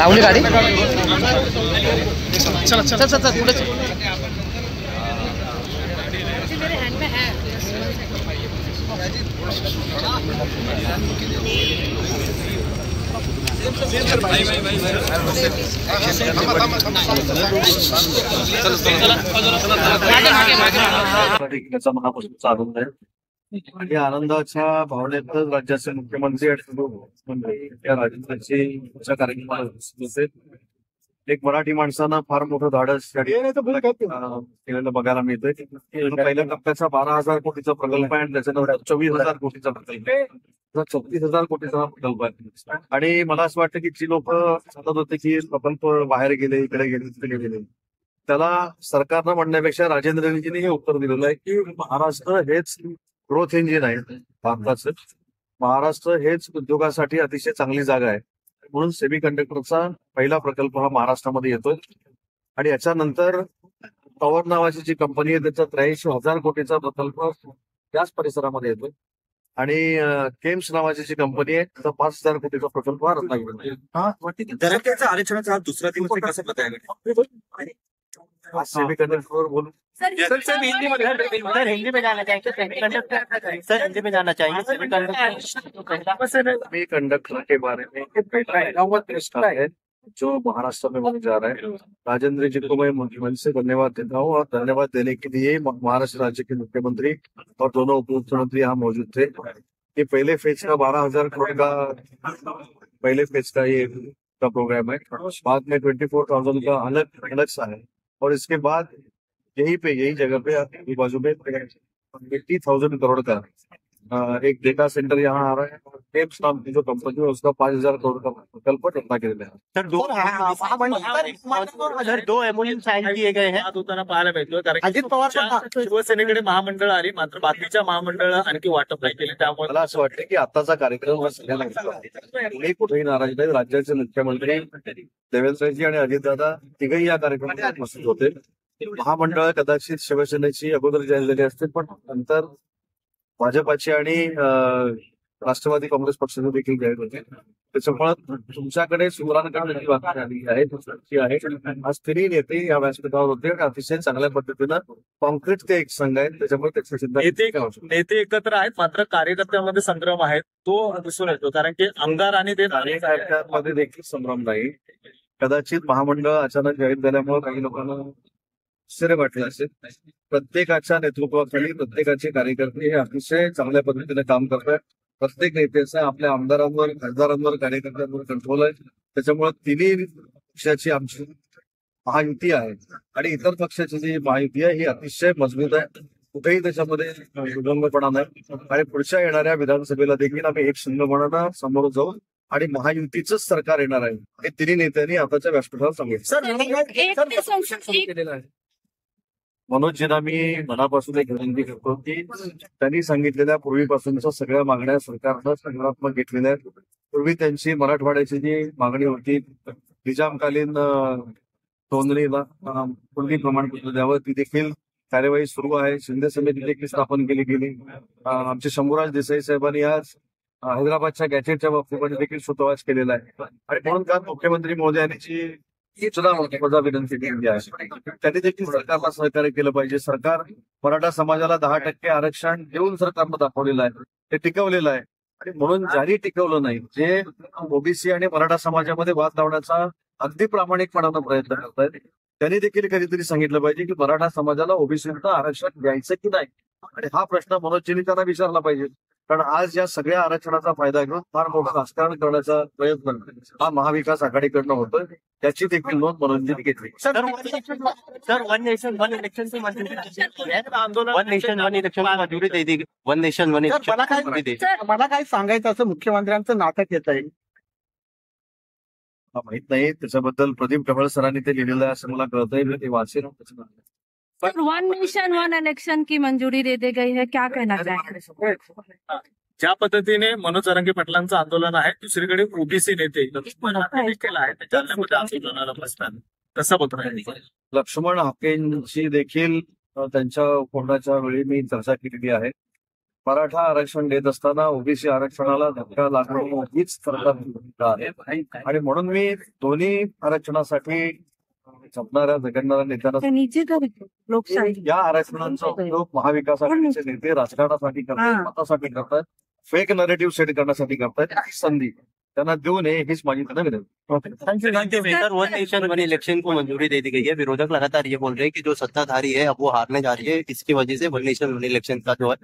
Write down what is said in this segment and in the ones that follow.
लावली गाडी. चल चल चल चल पुढे. मनापासून चालून आहे आणि आनंदाच्या भावनेतच राज्याचे मुख्यमंत्री आणि उपमुख्यमंत्री या राजेंद्रची कार्यक्रमाला होते. एक मराठी माणसानं फार मोठं धाडस केलेलं बघायला मिळतंय. पहिल्या टप्प्याचा 12,000 कोटीचा प्रकल्प आहे आणि त्याच्यानंतर 24,000 कोटीचा प्रकल्प आहे. 36,000 कोटीचा प्रकल्प आहे. आणि मला असं वाटतं की जी लोक सांगत होते की प्रकल्प बाहेर गेले, इकडे गेले, तिकडे गेले, त्याला सरकारनं म्हणण्यापेक्षा राजेंद्रजींनी हे उत्तर दिलेलं आहे की महाराष्ट्र हेच ग्रोथ इंजिन आहे भारताचं. महाराष्ट्र हेच उद्योगासाठी अतिशय चांगली जागा आहे. म्हणून सेमी कंडक्टरचा पहिला प्रकल्प हा महाराष्ट्रामध्ये येतोय. आणि याच्यानंतर टॉवर नावाची जी कंपनी आहे त्याचा 83,000 कोटीचा प्रकल्प त्याच परिसरामध्ये येतोय. आणि केम्स नावाची जी कंपनी आहे त्याचा 5,000 कोटीचा प्रकल्प हा रत्नागिरी. आरक्षणाचा दुसरा दिवस कसं बताया सेमी कंडक्टरवर बोलू. सर हिंदी में जाना चाहिए. सर हिंदी में जाना चाहिए. सेमी कंडक्टर के बारे में है जो महाराष्ट्र में होने जा रहा है. राजेंद्र जी को मैं मन से धन्यवाद देता हूँ और धन्यवाद देने के लिए महाराष्ट्र राज्य के मुख्यमंत्री और दोनों उप मुख्यमंत्री यहाँ मौजूद थे. ये पहले फेज का 12,000 करोड़ का पहले फेज का ये का प्रोग्राम है. बाद में 24,000 का अलग सा है. और इसके बाद यही जगह पे बाजू में 80,000 करोड़ का एक डेटा सेंटर यहाँ आ रहा है. टेप्स नाम की जो कंपनी है उसका 5,000 करोड़ का प्रकल्प रत्नागिरी है. सर 2 MOU साइन किए गए हैं. पाहायला मिळतोय कारण अजित पवार शिवसेनेकडे महामंडळ आली मात्र बाकीच्या महामंडळ आणखी वाटप नाही केले. त्यामुळे मला असं वाटतं की आताचा कार्यक्रम हा सगळ्यांना कुठेही नाराज नाही. राज्याचे मुख्यमंत्री देवेंद्रजी आणि अजितदादा तिघही या कार्यक्रमात उपस्थित होते. महामंडळ कदाचित शिवसेनेची अगोदर जाहीर झाली असते पण नंतर भाजपाची आणि राष्ट्रवादी काँग्रेस पक्षाचे देखील जाहीर होते. त्याच्यामुळे तुमच्याकडे सुवरांकडे बातमी आली आहे. आज तिन्ही नेते या व्यासपीठावर होते आणि अतिशय चांगल्या पद्धतीनं कॉन्क्रीट ते एक संघ आहेत. त्याच्यामुळे नेते एकत्र आहेत मात्र कार्यकर्त्यांमध्ये संग्राम आहे तो दिसून येतो कारण की आमदार आणि ते कार्यकर्त्यांमध्ये देखील संभ्रम नाही. कदाचित महामंडळ अचानक जाहीर झाल्यामुळे काही लोकांना आश्चर्य वाटलं असेल. प्रत्येकाच्या नेतृत्वाखाली प्रत्येकाचे कार्यकर्ते हे अतिशय चांगल्या पद्धतीने काम करतात. प्रत्येक नेत्याचा आपल्या आमदारांवर, खासदारांवर, कार्यकर्त्यांवर कंट्रोल आहे. त्याच्यामुळे तिन्ही पक्षाची आमची महायुती आहे आणि इतर पक्षाची जी महायुती आहे ही अतिशय मजबूत आहे. कुठेही त्याच्यामध्ये विलंबपणा नाही आणि पुढच्या येणाऱ्या विधानसभेला देखील आम्ही एक संघपणानं समोर जाऊ आणि महायुतीचंच सरकार येणार आहे हे तिन्ही नेत्यांनी आताच्या व्यासपीठावर सांगितलं. मनोजजींना मी मनापासून एक विनंती करतो की त्यांनी सांगितलेल्या पूर्वीपासूनच्या सगळ्या मागण्या सरकारनं संग्रात्मक घेतलेल्या आहेत. पूर्वी त्यांची मराठवाड्याची जी मागणी होती निजामकालीन नोंदणीला कुणबी प्रमाणपत्र द्यावं ती देखील कार्यवाही सुरू आहे. शिंदे समिती देखील स्थापन केली गेली. आमचे शंभूराज देसाई साहेबांनी आज हैदराबादच्या गॅजेटच्या बाबतीमध्ये देखील सुतोवाच केलेला आहे आणि म्हणून काल मुख्यमंत्री महोदयांची सुद्धा विनंती केली आहे. त्यांनी देखील सरकारला सहकार्य केलं पाहिजे. सरकार मराठा समाजाला 10% आरक्षण देऊन सरकारनं दाखवलेलं आहे ते टिकवलेलं आहे आणि म्हणून ज्यांनी टिकवलं नाही जे ओबीसी आणि मराठा समाजामध्ये वाद लावण्याचा अगदी प्रामाणिकपणानं प्रयत्न करतायत त्यांनी देखील कधीतरी सांगितलं पाहिजे की मराठा समाजाला ओबीसीचं आरक्षण द्यायचं की नाही. आणि हा प्रश्न मनोजजींनी त्यांना विचारला पाहिजे कारण आज या सगळ्या आरक्षणाचा फायदा घेऊन फार मोठं राजकारण करण्याचा प्रयत्न हा महाविकास आघाडीकडनं होतोय त्याची देखील नोंद मनोजजींनी घेतली. Sir one nation one election मला काय सांगायचं असं मुख्यमंत्र्यांचं नाटक येत आहे माहित नाही त्याच्याबद्दल प्रदीप ढवळ सरांनी ते लिहिलेलं आहे असं मला कळतंय. मी ते वाचेन. सर 1 नेशन 1 इलेक्शन की मंजूरी दे दी गई है क्या कहना चाहेंगे? ज्या पद्धतीने मनोज जरांगे पाटलांचं आंदोलन आहे दुसरीकडे ओबीसी नेते देखील आहे त्याच्या आंदोलनाला बसतात कसं पत्र लक्ष्मण हाकेंची देखील त्यांच्या कोणाच्या वेळी मी चर्चा केलेली आहे मराठा आरक्षण देत असताना ओबीसी आरक्षणाला धक्का लागणं हीच सरकारची भूमिका आहे आणि म्हणून मी दोन्ही आरक्षणासाठी जपणाऱ्या झगडणाऱ्या नेत्यांना ते नीचे कर लोकशाही या आरक्षणांचा उपयोग महाविकास आघाडीचे नेते राजकारणासाठी करतात, मतासाठी करतात, फेक नरेटिव्ह सेट करण्यासाठी करतात. ही संधी त्यांना देऊ नये हीच माझी त्यांना विनंती. Sir, one nation one election को मंजूरी दे दी गई है। विरोधक लगातार ये बोल रहे हैं कि जो सत्ताधारी है अब वो हारने जा रही है, इसकी वजह से वन नेशन वन इलेक्शन का जो है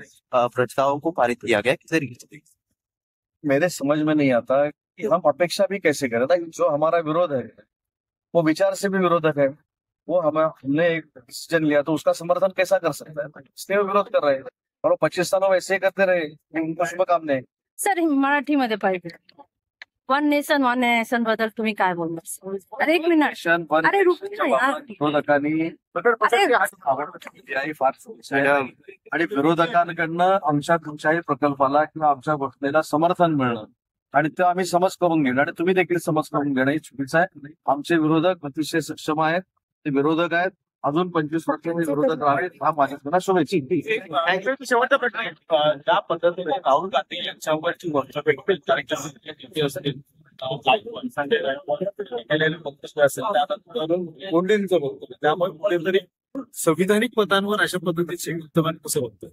प्रस्ताव को पारित किया गया है। मेरे समझ में नहीं आता कि हम अपेक्षा भी कैसे करें ना, जो हमारा विरोध है वो विचार से भी विरोधक है, वो हमने एक डिसीजन लिया तो उसका समर्थन कैसा कर सकता है, इसलिए वो विरोध कर रहे हैं और वो 25 सालों वैसे ही करते रहे, उनको शुभकामनाएं. सर मराठीमध्ये पाहिजे वन नेशन बद्दल तुम्ही काय बोलणार? अरे एक मिनिट, अरे रुक ना यार. विरोधकांनी फार मॅडम आणि विरोधकांकडनं आमच्या कुठच्याही प्रकल्पाला किंवा आमच्या घोषणेला समर्थन मिळणं आणि ते आम्ही समज करून घेणं आणि तुम्ही देखील समज करून घेणं हे चुकीचं आहे. आमचे विरोधक अतिशय सक्षम आहेत, ते विरोधक आहेत, अजून 25 वर्ष विरोधक राहावेत हा माझ्या शुभेच्छा. शेवटचा प्रश्न आहे. ज्या पद्धतीने राहुल गांधी यांच्यावरची वक्तव्य असतील केलेले वक्तव्य असेल कोंडींचं वक्तव्य, त्यामुळे कुठेतरी संविधानिक मतांवर अशा पद्धतीचे वक्तव्य कसं बघतं?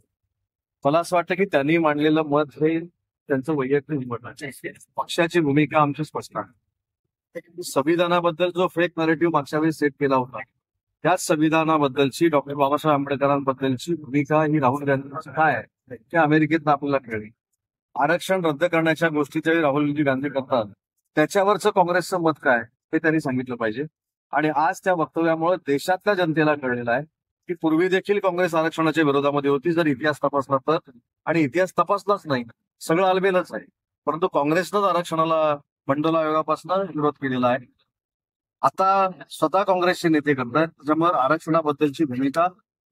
मला असं वाटतं की त्यांनी मांडलेलं मत हे त्यांचं वैयक्तिक मत आहे. पक्षाची भूमिका आमची स्पष्ट आहे. संविधानाबद्दल जो फेक नरेटिव्ह मागच्या वेळी सेट केला होता त्याच संविधानाबद्दलची डॉक्टर बाबासाहेब आंबेडकरांबद्दलची भूमिका ही राहुल गांधी काय आहे ते अमेरिकेत आपल्याला कळली. आरक्षण रद्द करण्याच्या गोष्टी ज्यावेळी राहुल गांधी करतात त्याच्यावरचं काँग्रेसचं मत काय हे त्यांनी सांगितलं पाहिजे. आणि आज त्या वक्तव्यामुळे देशातल्या जनतेला कळलेलं आहे की पूर्वी देखील काँग्रेस आरक्षणाच्या विरोधामध्ये होती जर इतिहास तपासला तर, आणि इतिहास तपासलाच नाही, सगळं अलबेलच आहे. परंतु काँग्रेसनंच आरक्षणाला मंडल आयोगापासून विरोध केलेला आहे. आता स्वतः काँग्रेसचे नेते करतात, त्याच्यामुळे आरक्षणाबद्दलची भूमिका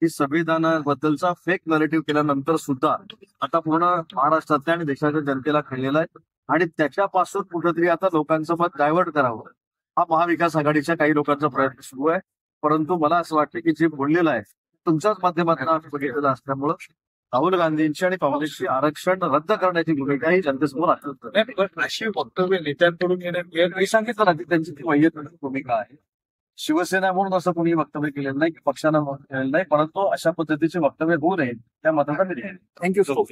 ही संविधानाबद्दलचा फेक नरेटिव्ह केल्यानंतर सुद्धा आता पूर्ण महाराष्ट्रातल्या आणि देशाच्या जनतेला कळलेला आहे आणि त्याच्यापासून कुठेतरी आता लोकांचं मत डायव्हर्ट करावं हा महाविकास आघाडीच्या काही लोकांचा प्रयत्न सुरू आहे. परंतु मला असं वाटतं की जे बोललेलं आहे तुमच्याच माध्यमातून आम्ही बघितलेलं असल्यामुळं राहुल गांधींची आणि काँग्रेसची आरक्षण रद्द करण्याची भूमिका ही जनतेसमोर आहे. अशी वक्तव्य नेत्यांकडून येण्यात मी सांगितलं ना की त्यांची ती वैयक्तिक भूमिका आहे. शिवसेना म्हणून असं कोणी वक्तव्य केलेलं नाही की पक्षानं केलेलं नाही, परंतु अशा पद्धतीचे वक्तव्य होऊ नये त्या मताचा मी थँक्यू सो मच.